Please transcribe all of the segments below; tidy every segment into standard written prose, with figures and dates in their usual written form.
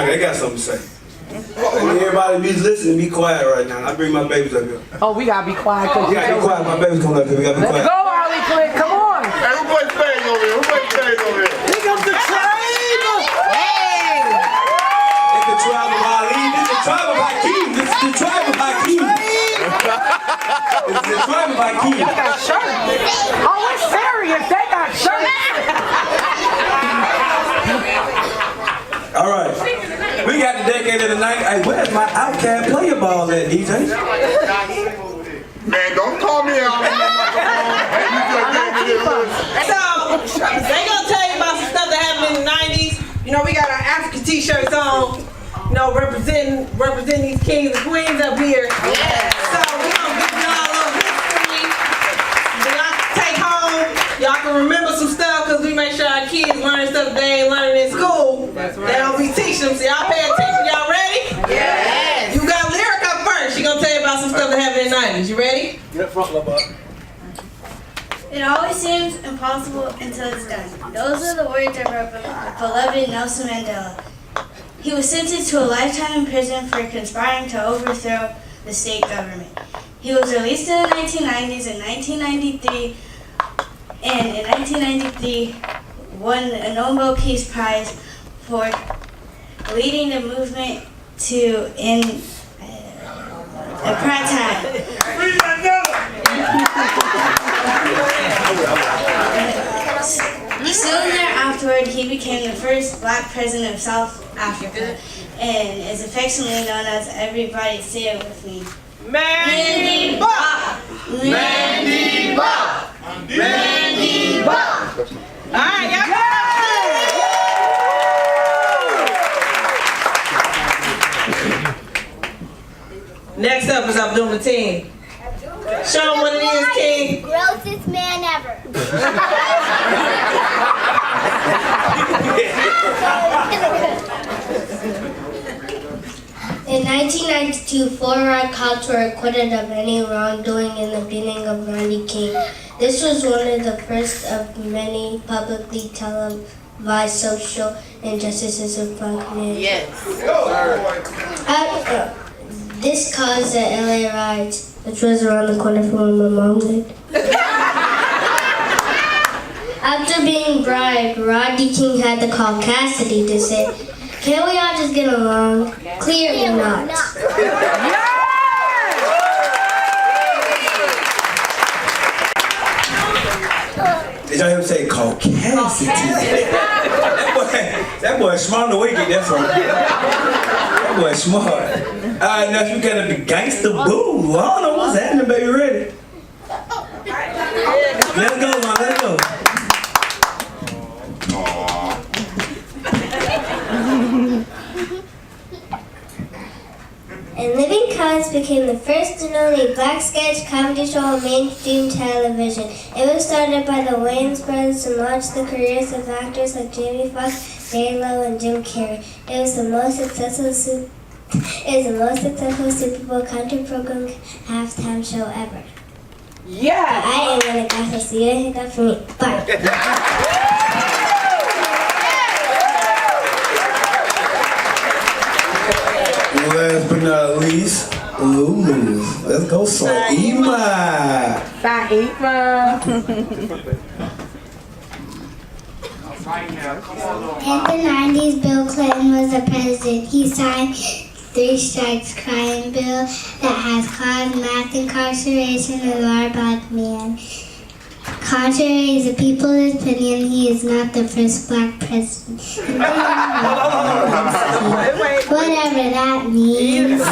They got something to say. Everybody be listening, be quiet right now. I bring my babies up here. Oh, we gotta be quiet. We gotta be quiet. My baby's coming up here. We gotta be quiet. Let's go, Harley Quinn. Come on. Hey, who plays Spades over here? Who plays Spades over here? Here comes the tribe. Hey. It's the tribe of Ali. It's the tribe of Hakeem. This is the tribe of Hakeem. It's the tribe of Hakeem. They got shirts. Oh, it's serious. They got shirts. All right. We got the decade of the night. Hey, where's my outcast player ball at, DJ? Man, don't call me out. So, they gonna tell you about some stuff that happened in the 90s. You know, we got our African t-shirts on, you know, representing these kings and queens up here. Yeah. So, we gonna give y'all a little history. Y'all can take home. Y'all can remember some stuff because we make sure our kids learn stuff they ain't learning in school. That's right. They don't be teaching them. So, y'all pay attention. Y'all ready? Yes. You got Lyric up first. She gonna tell you about some stuff that happened in the 90s. You ready? Get up front, little boy. It always seems impossible until it's done. Those are the words of our beloved Nelson Mandela. He was sentenced to a lifetime in prison for conspiring to overthrow the state government. He was released in the 1990s and 1993, and in 1993 won a Nobel Peace Prize for leading the movement to end apartheid. Soon thereafterward, he became the first black president of South Africa and is affectionately known as, everybody say it with me, Mandy Bop! Mandy Bop! Mandy Bop! Alright, y'all go! Next up is Abdul Mateen. Show them what it is, King. Grossest man ever. In 1992, 4 red cops were acquitted of any wrongdoing in the beating of Rodney King. This was one of the first of many publicly televised social injustices of black men. Yes. This caused the LA riots, which was around the corner from where my mom lived. After being bribed, Rodney King had to call Cassidy to say, "Can't we all just get along?" Clearly not. Did y'all hear him say call Cassidy? That boy is smart. The way he get that from. That boy is smart. Alright, now you got the gangster boo. I don't know what's happening, baby. Ready? Let's go, man. Let's go. And Living Colors became the first and only black sketch comedy show on mainstream television. It was started by the Wayans brothers to launch the careers of actors like Jamie Foxx, J-Lo, and Jim Carrey. It was the most successful Super Bowl country program halftime show ever. Yeah. I am gonna go see you. Hit that for me. Bye. Last but not least, let's go, Saima. Saima. In the 90s, Bill Clinton was the president. He signed 3 Strikes Crime Bill that has caused mass incarceration of our black men. Contrary to the people's opinion, he is not the first black president. Whatever that means.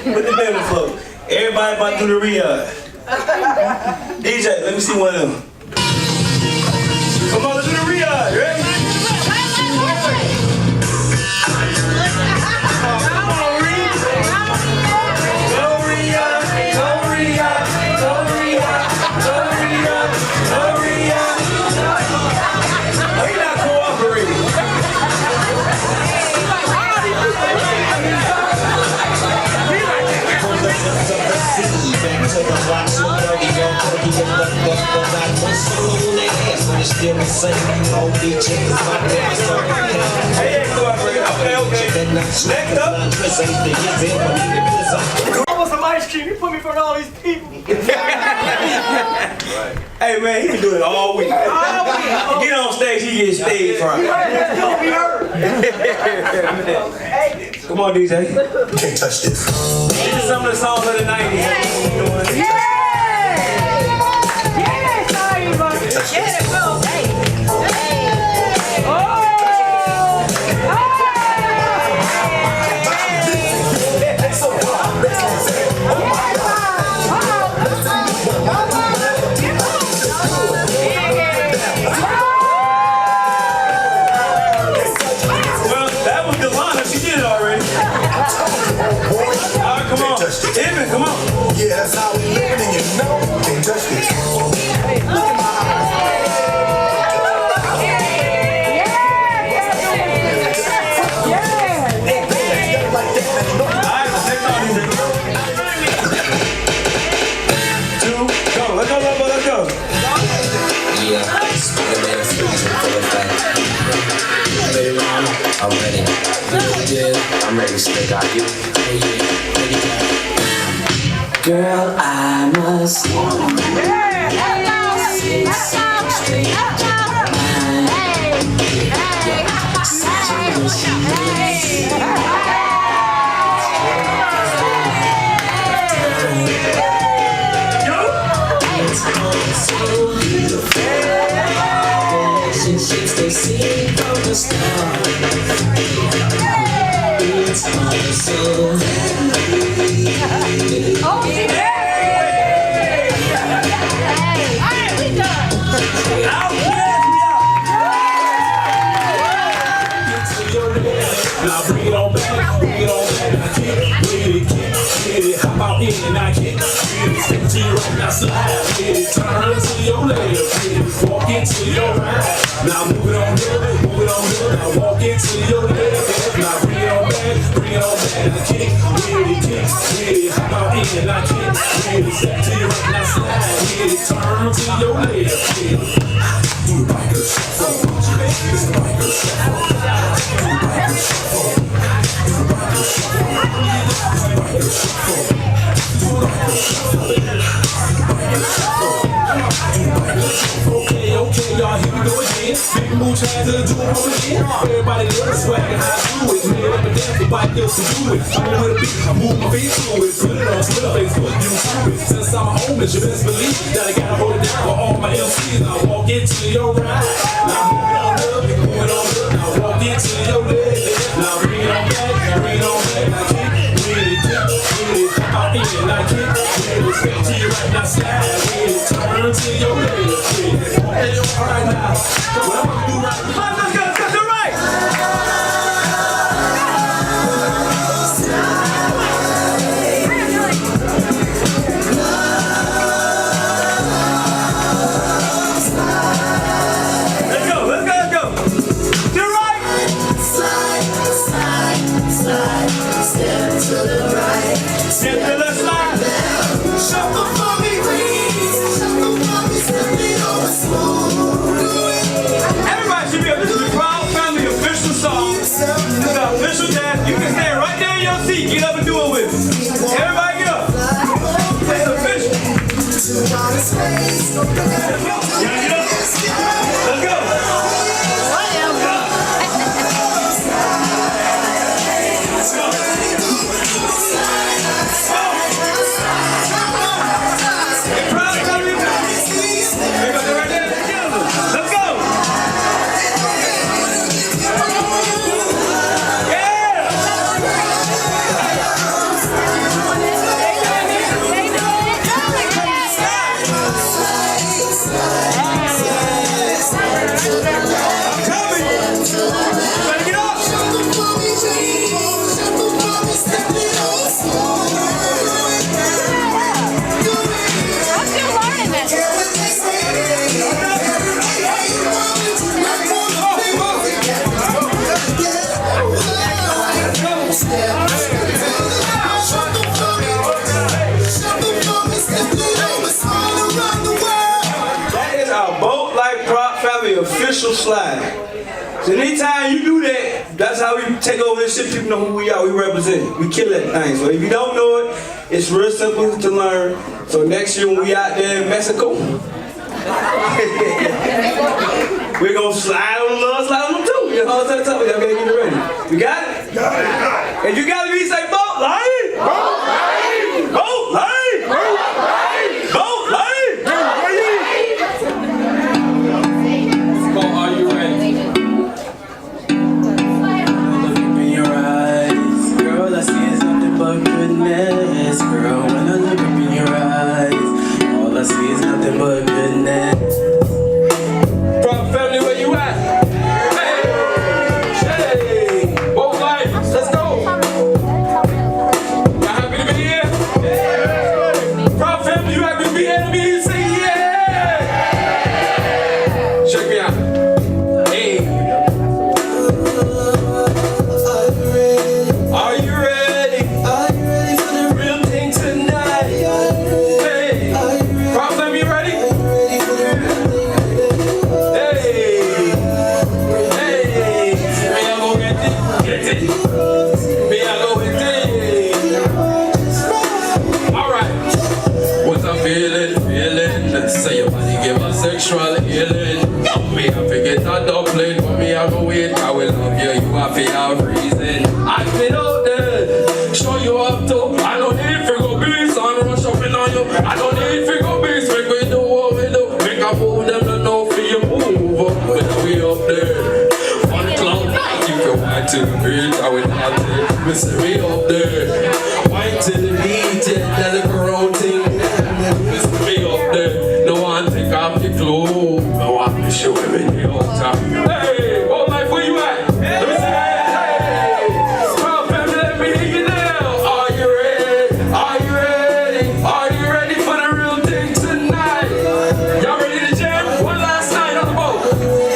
Put the baby on the floor. Everybody about to do the riyadh. DJ, let me see one of them. Come on, let's do the riyadh. Ready? Come on, Reed. Go riyadh. Go riyadh. Go riyadh. Go riyadh. Go Hey, go out, Brit. Okay. Next up. I want some ice cream. You put me in front of all these people. Hey, man, he been doing it all week. Get on stage, he gets stage front. Come on, DJ. Can't touch this. These are some of the songs of the 90s. Come on. Yeah, that's how we living, and you know, can't touch this. Look at my Let's go. I'm ready. I'm ready to stick out you. Girl, I must relationships they see from the start. It's all so now bring it on back, I can't get it, hop out in and I can't step to your right, now slide with it, turn to your left, walk into your right, now move it on here, now walk into your left, now bring it on back, I can't get it, hop out in and I can't step to your right, now slide with it, turn to your left, do the biker shuffle, it's the biker shuffle, Okay, y'all, here we go again. Big move, trying to do it again. Everybody love the swag and how I do it. Man, up and down, nobody else to do it. I'm with a beat, I move my feet to it. Put it on Twitter, Facebook, YouTube. Since I'm home, you best believe that I gotta hold it down for all my MCs. Now walk into your ride. Now move it on up, now walk into your leg. Now bring it on back, I can't really get it. Hop in, I can't really step to your right, now slide with it. Turn to your left. Hey, all right now, what I'm gonna do right now. Let's go to the right. Let's go. So anytime you do that, that's how we take over this shit. People know who we are, we represent. We kill that thing. So if you don't know it, it's real simple to learn. So next year when we out there in Mexico, we're gonna slide on the love, slide on them too. You know what I'm saying? Y'all gotta get it ready. You got it? Got it. If you got me, say boat lane. Boat lane. Boat lane. Boat lane. Boat lane. Paul, are you ready? Look in your eyes, girl. I see is nothing but goodness, girl. When I look up in your eyes, all I see is nothing but goodness. From family, where you at? Hey, hey, both life, let's go. Y'all happy to be here? From family, you happy to be here? Me, say yeah. Check me out. Hey. Are you ready? Are you ready for the real thing tonight? Hey, from family, you ready? Say your body give us sexual healing. Me I forget that dumpling, but me I go wait. I will love you, you happy have reason. I've been out there, show you up to. I don't need figure beats, I'm rush up in on you. I don't need figure beats, make we do what we do. Make I move them to know for you move. When we up there, on the cloud nine, you can wine to the beat. I will not take, we say we up there. Wine to the beat, yeah, that's a grown thing. We say we up there. Take off your clothes. I want to show him in the altar. Hey, all life, where you at? Let me see that. Hey, well, family, let me hear you now. Are you ready? Are you ready? Are you ready for the real thing tonight? Y'all ready to jam? One last night on the boat.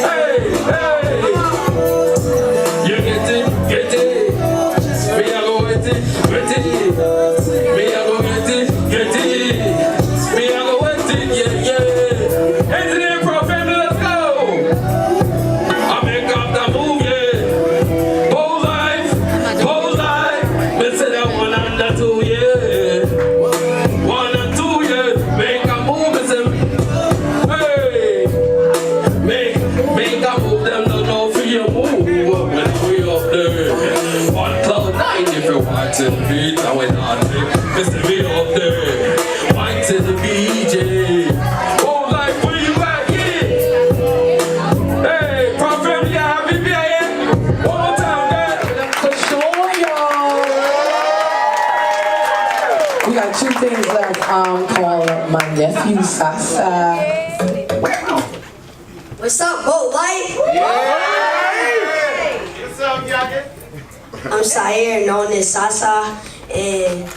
Hey, hey. You get it, get it. Me, I go get it, get it. Me, I go get it, get it. Me, I go get it, yeah, yeah. Engineer Pro family, let's go! I make up the move, yeah. Bold life, me say that 1 and 2, yeah. 1 and 2, yeah. Make a move, me say, hey. Make a move, them don't know for your move. When we up there, on cloud 9 if you want to beat, I went on it. Me say we up there, wine to the BJ. Two things left. Call my nephew Sasa. What's up, Boat Light? What's up, Jacket? I'm Sayer, known as Sasa, and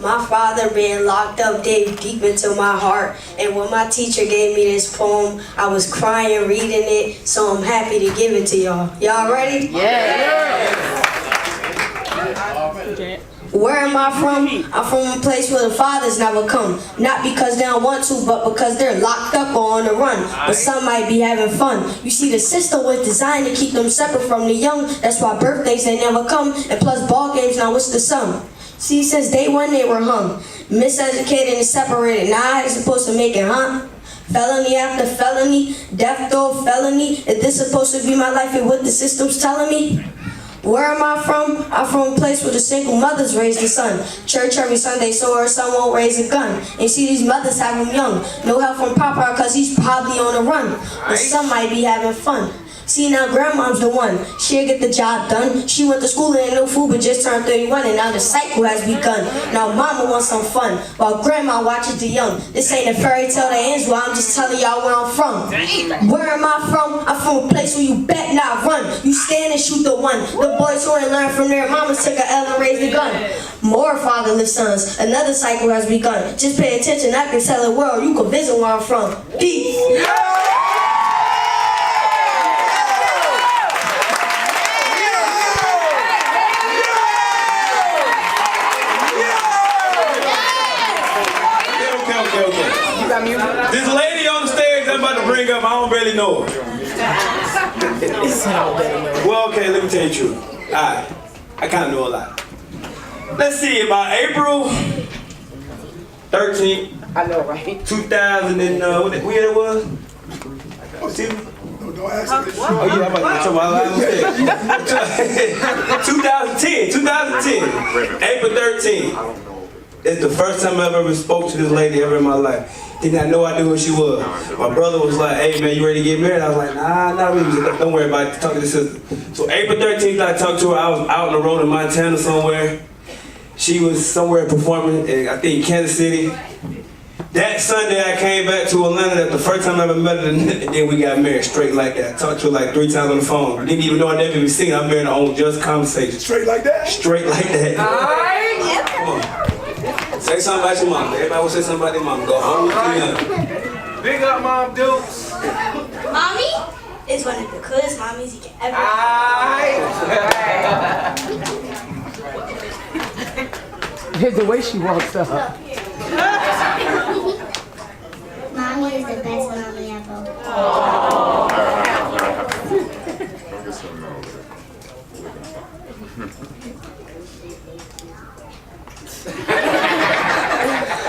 my father being locked up dig deep into my heart. And when my teacher gave me this poem, I was crying reading it, so I'm happy to give it to y'all. Y'all ready? Yeah. Where am I from? I'm from a place where the fathers never come. Not because they don't want to, but because they're locked up or on the run. But some might be having fun. You see, the system was designed to keep them separate from the young. That's why birthdays they never come. And plus ball games, now what's the sum? See, since day one they were hung. Miseducated and separated. Now how they supposed to make it, huh? Felony after felony, death row felony. Is this supposed to be my life and what the system's telling me? Where am I from? I'm from a place where the single mothers raise the son. Church every Sunday so her son won't raise a gun. And you see these mothers have him young. No help from Papa cause he's probably on the run. But some might be having fun. See, now grandmom's the one. She'll get the job done. She went to school and ain't no food but just turned 31 and now the cycle has begun. Now mama wants some fun while grandma watches the young. This ain't a fairy tale that ends well, I'm just telling y'all where I'm from. Where am I from? I'm from a place where you bet not run. You stand and shoot the one. The boys who ain't learned from their mamas took a L and raised the gun. More fatherless sons. Another cycle has begun. Just pay attention, I can tell the world you can visit where I'm from. Peace. This lady on the stage I'm about to bring up, I don't really know her. Well, okay, let me tell you the truth. Alright, I kind of know a lot. Let's see, about April 13th. I know, right? 2000 and, what year it was? Excuse me? Don't ask me this. Oh yeah, I'm about to tell my life. 2010, April 13th. It's the first time I've ever spoke to this lady ever in my life. Did not know I knew who she was. My brother was like, hey man, you ready to get married? I was like, nah, not really. Don't worry about it, talk to the sister. So April 13th, I talked to her. I was out on the road in Montana somewhere. She was somewhere performing in, I think, Kansas City. That Sunday I came back to Atlanta. That's the first time I ever met her, and then we got married straight like that. I talked to her like 3 times on the phone. Didn't even know I never even seen her. I married her on just conversation. Straight like that? Straight like that. Alright. Come on. Say something about your mom. Everybody will say something about their mom. Go home with them. Big up, Mom Dukes. Mommy is one of the coolest mommies you can ever Here's the way she walks up. Mommy is the best mommy ever. Don't get some over there.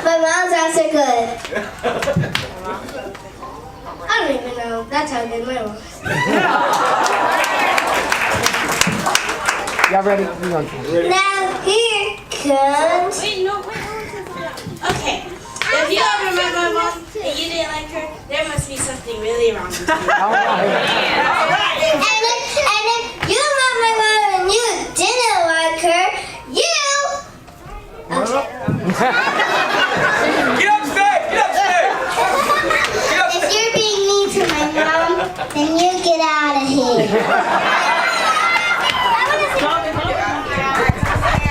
My mom's not so good. I don't even know. That's how good my mom is. Y'all ready? Now here comes. Wait, no, wait. Okay. If you ever met my mom and you didn't like her, there must be something really wrong with you. And if you met my mom and you didn't like her, you. Okay. Get upstairs! Get upstairs! If you're being mean to my mom, then you get out of here.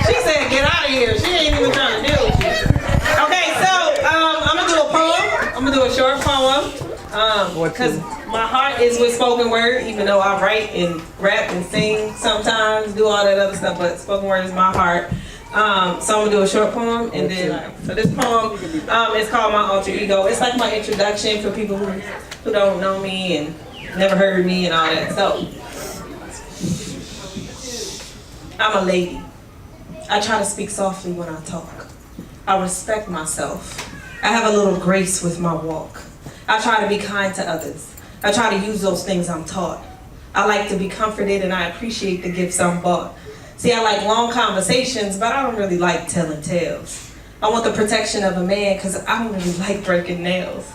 She said, get out of here. She ain't even trying to deal with you. Okay, so I'm gonna do a poem. I'm gonna do a short poem. Because my heart is with spoken word, even though I write and rap and sing sometimes, do all that other stuff, but spoken word is my heart. So I'm gonna do a short poem, and then so this poem is called My Alter Ego. It's like my introduction for people who don't know me and never heard me and all that. So I'm a lady. I try to speak softly when I talk. I respect myself. I have a little grace with my walk. I try to be kind to others. I try to use those things I'm taught. I like to be comforted and I appreciate the gifts I'm bought. See, I like long conversations, but I don't really like telling tales. I want the protection of a man because I don't really like breaking nails.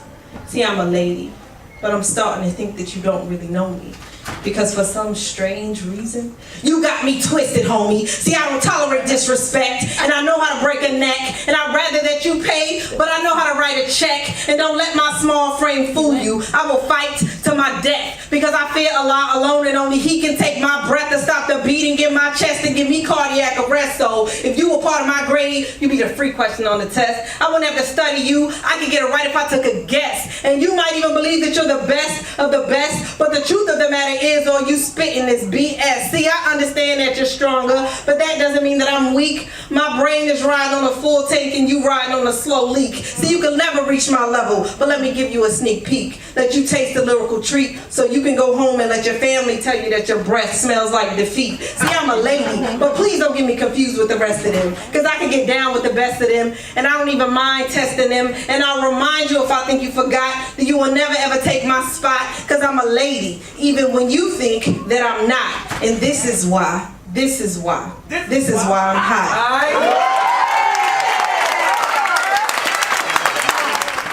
See, I'm a lady, but I'm starting to think that you don't really know me. Because for some strange reason, you got me twisted, homie. See, I don't tolerate disrespect, and I know how to break a neck, and I'd rather that you pay, but I know how to write a check, and don't let my small frame fool you. I will fight to my death, because I fear Allah alone, and only He can take my breath to stop the beating in my chest and give me cardiac arrest. So if you were part of my grade, you'd be the free question on the test. I wouldn't have to study you. I could get it right if I took a guess, and you might even believe that you're the best of the best, but the truth of the matter is, or you spitting this BS. See, I understand that you're stronger, but that doesn't mean that I'm weak. My brain is riding on a full tank and you riding on a slow leak. See, you can never reach my level, but let me give you a sneak peek. Let you taste the lyrical treat so you can go home and let your family tell you that your breath smells like defeat. See, I'm a lady, but please don't get me confused with the rest of them, because I can get down with the best of them, and I don't even mind testing them, and I'll remind you if I think you forgot that you will never ever take my spot, because I'm a lady, even when you think that I'm not. And this is why I'm hot.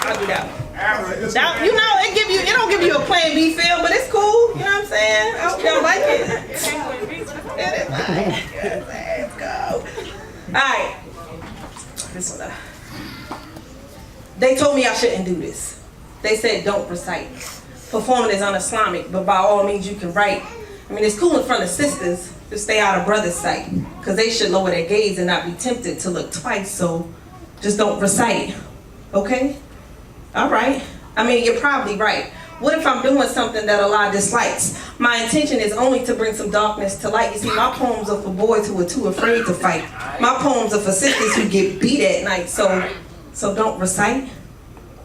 I'll do that. Now, you know, it don't give you a plan B feel, but it's cool. You know what I'm saying? I hope y'all like it. Let's go. Alright. This one. They told me I shouldn't do this. They said don't recite. Performing is un-Islamic, but by all means you can write. I mean, it's cool in front of sisters to stay out of brothers' sight, because they should lower their gaze and not be tempted to look twice, so just don't recite, okay? All right. I mean, you're probably right. What if I'm doing something that Allah dislikes? My intention is only to bring some darkness to light. You see, my poems are for boys who are too afraid to fight. My poems are for sisters who get beat at night, so don't recite.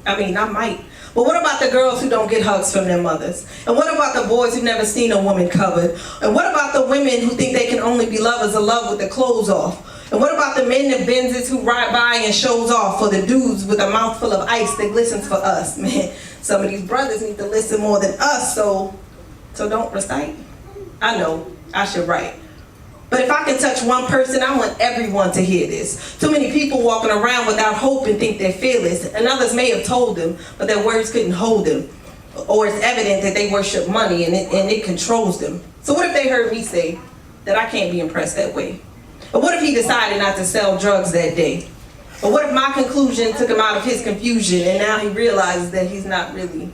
I mean, I might. But what about the girls who don't get hugs from their mothers? And what about the boys who've never seen a woman covered? And what about the women who think they can only be lovers of love with their clothes off? And what about the men in Benzes who ride by and shows off for the dudes with a mouthful of ice that glistens for us? Man, some of these brothers need to listen more than us, so don't recite. I know, I should write. But if I can touch one person, I want everyone to hear this. Too many people walking around without hope and think they're fearless, and others may have told them, but their words couldn't hold them. Or it's evident that they worship money and it controls them. So what if they heard me say that I can't be impressed that way? Or what if he decided not to sell drugs that day? Or what if my conclusion took him out of his confusion and now he realizes that he's not really...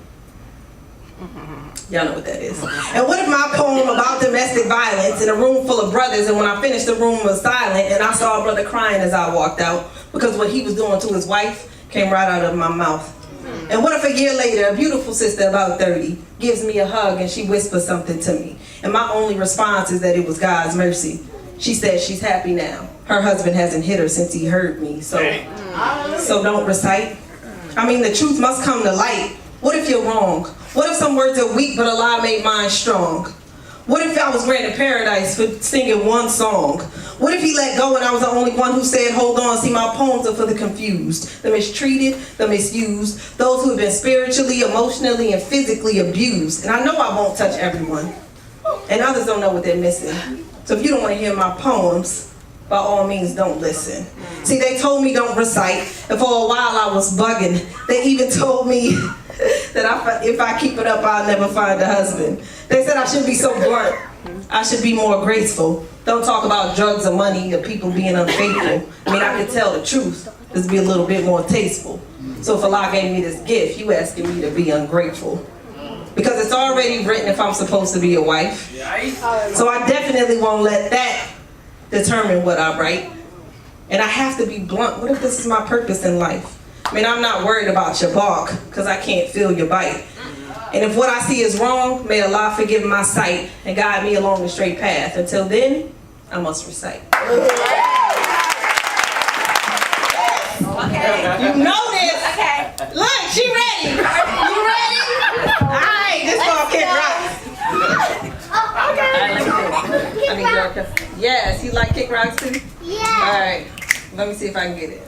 Y'all know what that is. And what if my poem about domestic violence in a room full of brothers, and when I finished the room was silent and I saw a brother crying as I walked out because what he was doing to his wife came right out of my mouth. And what if a year later a beautiful sister about 30 gives me a hug and she whispers something to me and my only response is that it was God's mercy. She says she's happy now. Her husband hasn't hit her since he heard me. So don't recite. I mean, the truth must come to light. What if you're wrong? What if some words are weak but a lie made mine strong? What if I was granted paradise for singing one song? What if he let go and I was the only one who said, hold on, see, my poems are for the confused, the mistreated, the misused, those who have been spiritually, emotionally, and physically abused. And I know I won't touch everyone. And others don't know what they're missing. So if you don't want to hear my poems, by all means, don't listen. See, they told me don't recite, and for a while I was bugging. They even told me that if I keep it up, I'll never find a husband. They said I shouldn't be so blunt. I should be more graceful. Don't talk about drugs or money or people being unfaithful. I mean, I can tell the truth. Just be a little bit more tasteful. So if Allah gave me this gift, you asking me to be ungrateful. Because it's already written if I'm supposed to be a wife. So I definitely won't let that determine what I write. And I have to be blunt. What if this is my purpose in life? I mean, I'm not worried about your bark, because I can't feel your bite. And if what I see is wrong, may Allah forgive my sight and guide me along the straight path. Until then, I must recite. Okay. You know this. Okay. Look, she ready. You ready? All right, this ball can't rock. Okay. I need your yes, you like kick rocks too? Yeah. All right. Let me see if I can get it.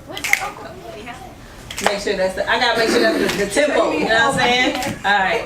Make sure that's I gotta make sure that's the tempo, you know what I'm saying? Alright,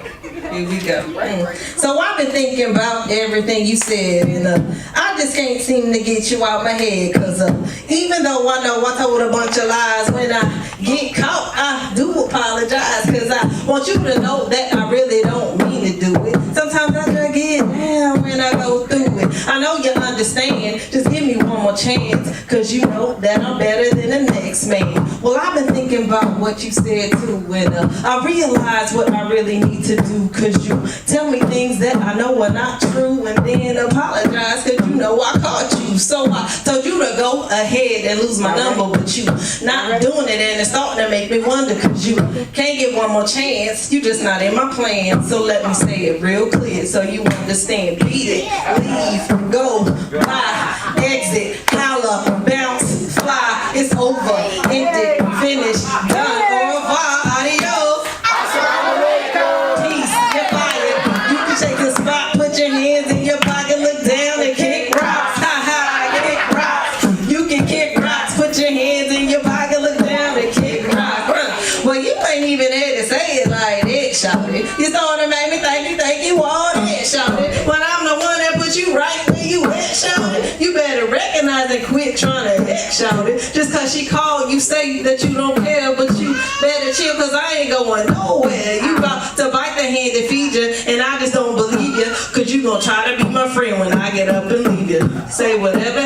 here we go. So I've been thinking about everything you said, and I just can't seem to get you out my head, cause even though I know I told a bunch of lies, when I get caught, I do apologize, cause I want you to know that I really don't mean to do it. Sometimes I just get down when I go through it. I know you understand, just give me one more chance, cause you know that I'm better than the next man. Well, I've been thinking about what you said too, and I realize what I really need to do, cause you tell me things that I know are not true, and then apologize cause you know I caught you. So I told you to go ahead and lose my number, but you not doing it, and it's starting to make me wonder, cause you can't get one more chance, you just not in my plan. So let me say it real clear so you understand. Beat it, leave, go, bye, exit, holla, bounce, fly, it's over, ended, finish, done, au revoir, adios. Peace, you're fired. You can shake the spot, put your hands in your pocket, look down and kick rocks. Ha ha, kick rocks. You can kick rocks, put your hands in your pocket, look down and kick rocks. Well, you ain't even had to say it like that, shawty. You sort of made me think you want it, shawty. When I'm the one that put you right where you at, shawty. You better recognize and quit trying to hit, shawty. Just cause she called, you say that you don't care, but you better chill, cause I ain't going nowhere. You about to bite the hand that feed you, and I just don't believe you, cause you gonna try to be my friend when I get up and leave you. Say whatever